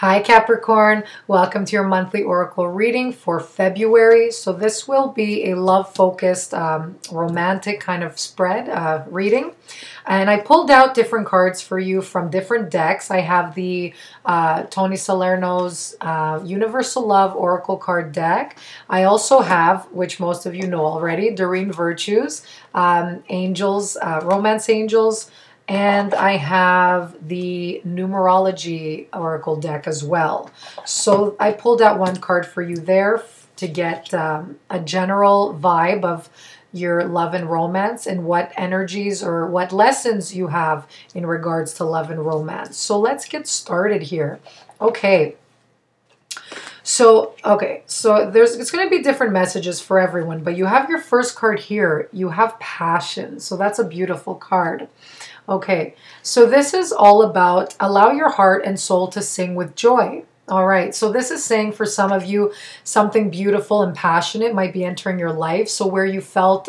Hi Capricorn, welcome to your monthly oracle reading for February. So this will be a love-focused, romantic kind of spread reading. And I pulled out different cards for you from different decks. I have the Tony Salerno's Universal Love Oracle card deck. I also have, which most of you know already, Doreen Virtue's Angels, Romance Angels. And I have the numerology oracle deck as well. So I pulled out one card for you there to get a general vibe of your love and romance and what energies or what lessons you have in regards to love and romance. So let's get started here. Okay. So it's going to be different messages for everyone, but you have your first card here. You have passion. So that's a beautiful card. Okay, so this is all about allow your heart and soul to sing with joy. All right, so this is saying for some of you, something beautiful and passionate might be entering your life. So where you felt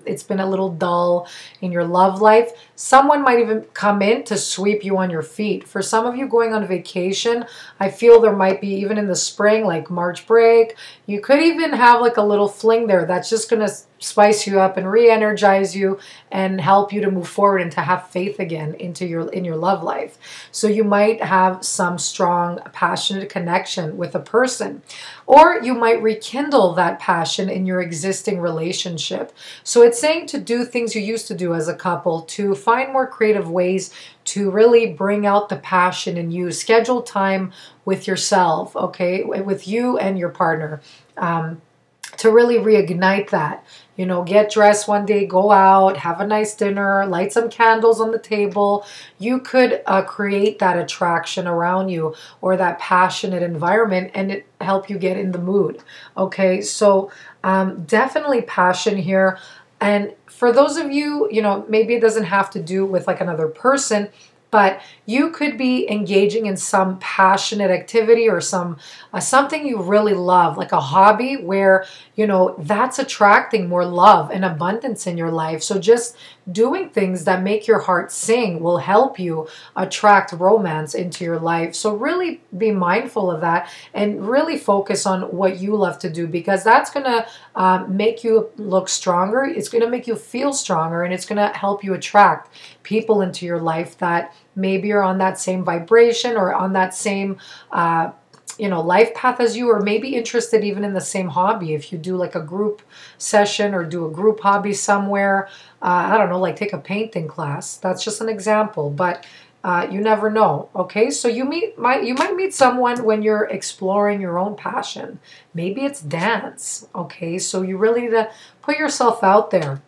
it's been a little dull in your love life, someone might even come in to sweep you on your feet. For some of you going on vacation, I feel there might be even in the spring, like March break, you could even have like a little fling there that's just going to spice you up and re-energize you and help you to move forward and to have faith again in your love life. So you might have some strong, passionate connection with a person, or you might rekindle that passion in your existing relationship. So it's saying to do things you used to do as a couple, to find more creative ways to really bring out the passion in you. Schedule time with yourself, okay, with you and your partner, to really reignite that. You know, get dressed one day, go out, have a nice dinner, light some candles on the table. You could create that attraction around you or that passionate environment, and it help you get in the mood. Okay, so definitely passion here. And for those of you, you know, maybe it doesn't have to do with like another person, but you could be engaging in some passionate activity or something you really love, like a hobby where, you know, that's attracting more love and abundance in your life. So just doing things that make your heart sing will help you attract romance into your life. So really be mindful of that and really focus on what you love to do, because that's going to make you look stronger. It's going to make you feel stronger, and it's going to help you attract people into your life that maybe are on that same vibration or on that same life path as you, or maybe interested even in the same hobby. If you do like a group session or do a group hobby somewhere, I don't know, like take a painting class. That's just an example, but you never know. Okay, so you might meet someone when you're exploring your own passion. Maybe it's dance. Okay, so you really need to put yourself out there.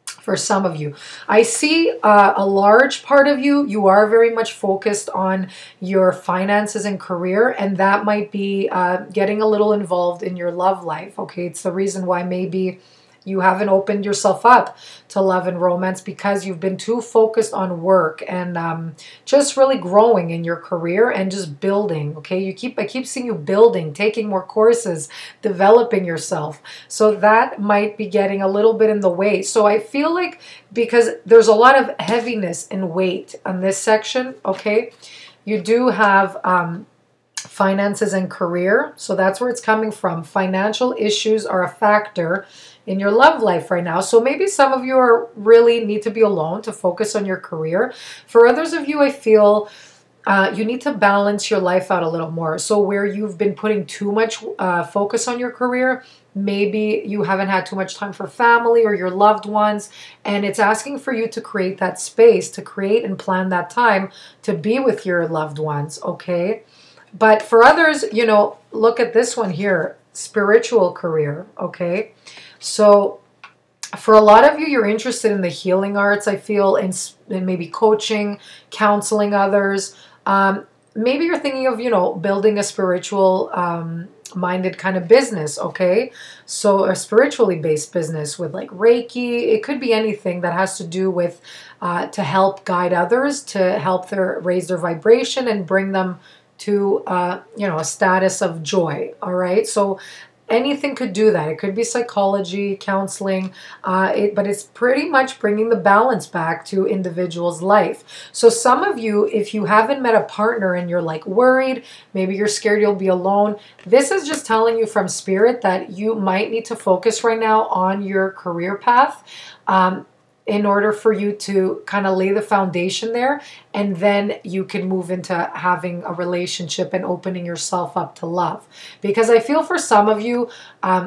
For some of you, I see a large part of you, you are very much focused on your finances and career, and that might be getting a little involved in your love life. Okay, it's the reason why maybe you haven't opened yourself up to love and romance, because you've been too focused on work and just really growing in your career and just building. Okay, I keep seeing you building, taking more courses, developing yourself. So that might be getting a little bit in the way. So I feel like, because there's a lot of heaviness and weight on this section, okay, you do have finances and career. So that's where it's coming from. Financial issues are a factor in your love life right now. So maybe some of you really need to be alone to focus on your career. For others of you, I feel you need to balance your life out a little more. So where you've been putting too much focus on your career, maybe you haven't had too much time for family or your loved ones, and it's asking for you to create that space, to create and plan that time to be with your loved ones, okay? But for others, you know, look at this one here, spiritual career, okay? So for a lot of you, you're interested in the healing arts, I feel, in maybe coaching, counseling others. Maybe you're thinking of, you know, building a spiritual minded kind of business, okay? So a spiritually based business with like Reiki. It could be anything that has to do with to help guide others, to help raise their vibration and bring them to, you know, a status of joy, all right? So anything could do that. It could be psychology, counseling, but it's pretty much bringing the balance back to individual's life. So some of you, if you haven't met a partner and you're like worried, maybe you're scared you'll be alone, this is just telling you from spirit that you might need to focus right now on your career path. In order for you to kind of lay the foundation there, and then you can move into having a relationship and opening yourself up to love. Because I feel for some of you,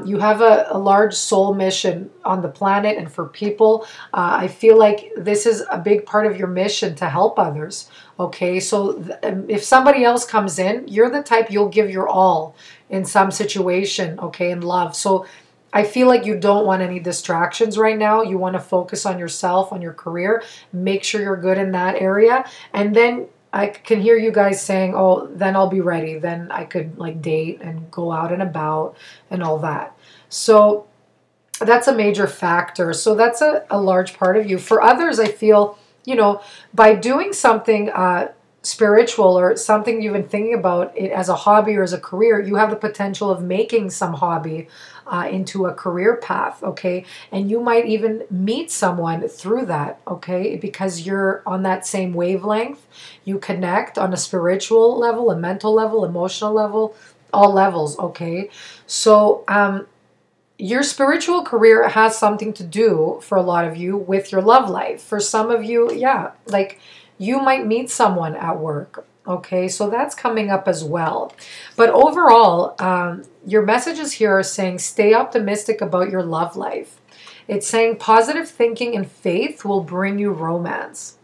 you have a large soul mission on the planet and for people. I feel like this is a big part of your mission to help others. Okay, so if somebody else comes in, you're the type you'll give your all in some situation, okay, in love. So I feel like you don't want any distractions right now. You want to focus on yourself, on your career. Make sure you're good in that area. And then I can hear you guys saying, oh, then I'll be ready. Then I could like date and go out and about and all that. So that's a major factor. So that's a large part of you. For others, I feel, you know, by doing something spiritual or something you've been thinking about it as a hobby or as a career, you have the potential of making some hobby into a career path, okay? And you might even meet someone through that, okay? Because you're on that same wavelength. You connect on a spiritual level, a mental level, emotional level, all levels, okay? So your spiritual career has something to do, for a lot of you, with your love life. For some of you, yeah, like you might meet someone at work. Okay, so that's coming up as well. But overall, your messages here are saying stay optimistic about your love life. It's saying positive thinking and faith will bring you romance.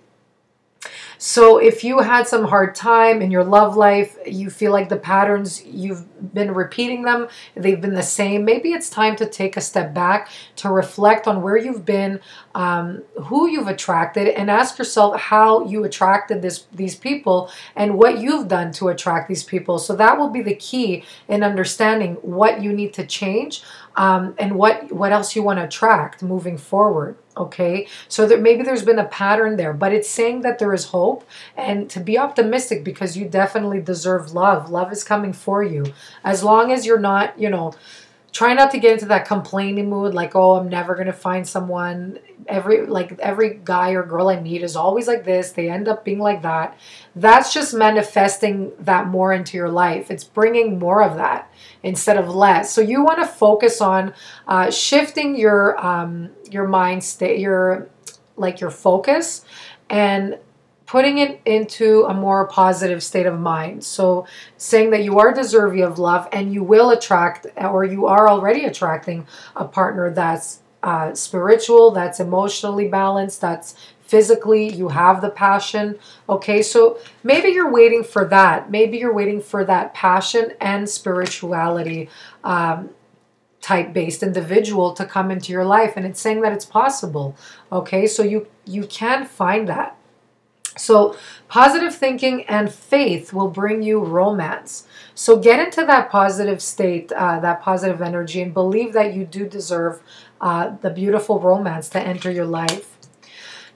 So if you had some hard time in your love life, you feel like the patterns, you've been repeating them, they've been the same, maybe it's time to take a step back to reflect on where you've been, who you've attracted, and ask yourself how you attracted these people and what you've done to attract these people. So that will be the key in understanding what you need to change and what else you want to attract moving forward. Okay, so maybe there's been a pattern there, but it's saying that there is hope and to be optimistic because you definitely deserve love. Love is coming for you. As long as you're not, you know, try not to get into that complaining mood like, oh, I'm never going to find someone. Every guy or girl I meet is always like this. They end up being like that. That's just manifesting that more into your life. It's bringing more of that instead of less. So you want to focus on shifting your mind state, your focus, and putting it into a more positive state of mind. So saying that you are deserving of love and you will attract, or you are already attracting, a partner that's spiritual, that's emotionally balanced, that's physically, you have the passion. Okay, so maybe you're waiting for that. Maybe you're waiting for that passion and spirituality type-based individual to come into your life. And it's saying that it's possible. Okay, so you can find that. So positive thinking and faith will bring you romance. So get into that positive state, that positive energy, and believe that you do deserve the beautiful romance to enter your life.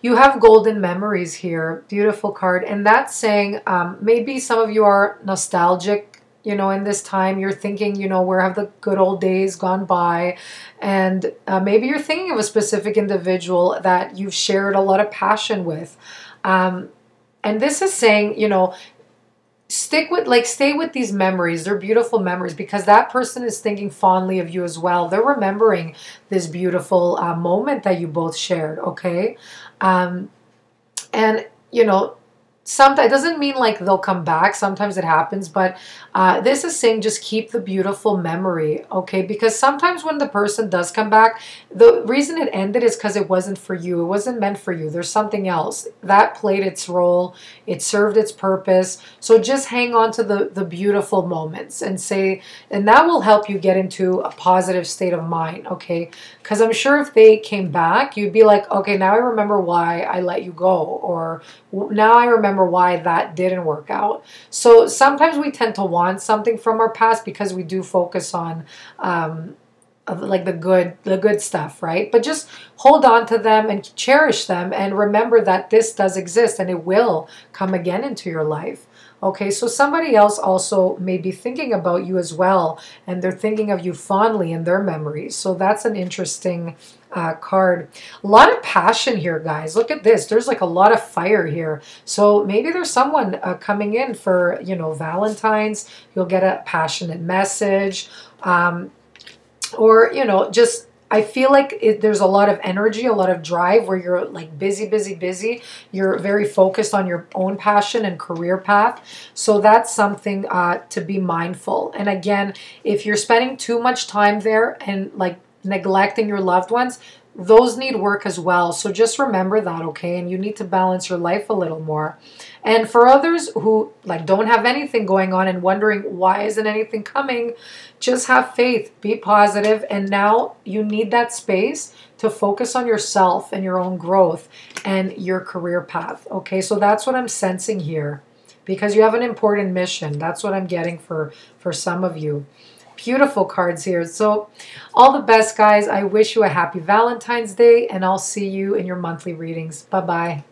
You have golden memories here, beautiful card. And that's saying maybe some of you are nostalgic, you know, in this time. You're thinking, you know, where have the good old days gone by? And maybe you're thinking of a specific individual that you've shared a lot of passion with. And this is saying, you know, stay with these memories. They're beautiful memories because that person is thinking fondly of you as well. They're remembering this beautiful moment that you both shared, okay? And, you know, sometimes it doesn't mean like they'll come back. Sometimes it happens, but this is saying just keep the beautiful memory, okay? Because sometimes when the person does come back, the reason it ended is because it wasn't for you. It wasn't meant for you. There's something else that played its role. It served its purpose. So just hang on to the beautiful moments and that will help you get into a positive state of mind, okay? Because I'm sure if they came back, you'd be like, okay, now I remember why I let you go, or now I remember why that didn't work out. So sometimes we tend to want something from our past because we do focus on of like the good stuff, right? But just hold on to them and cherish them and remember that this does exist and it will come again into your life. Okay, so somebody else also may be thinking about you as well, and they're thinking of you fondly in their memories. So that's an interesting card. A lot of passion here, guys. Look at this. There's like a lot of fire here. So maybe there's someone coming in for, you know, Valentine's. You'll get a passionate message. Or, you know, just I feel like there's a lot of energy, a lot of drive where you're like busy, busy, busy. You're very focused on your own passion and career path. So that's something to be mindful. And again, if you're spending too much time there and like neglecting your loved ones, those need work as well. So just remember that, okay? And you need to balance your life a little more. And for others who like don't have anything going on and wondering why isn't anything coming, just have faith, be positive, and now you need that space to focus on yourself and your own growth and your career path. Okay, so that's what I'm sensing here because you have an important mission. That's what I'm getting for some of you. Beautiful cards here. So all the best, guys. I wish you a happy Valentine's Day, and I'll see you in your monthly readings. Bye-bye.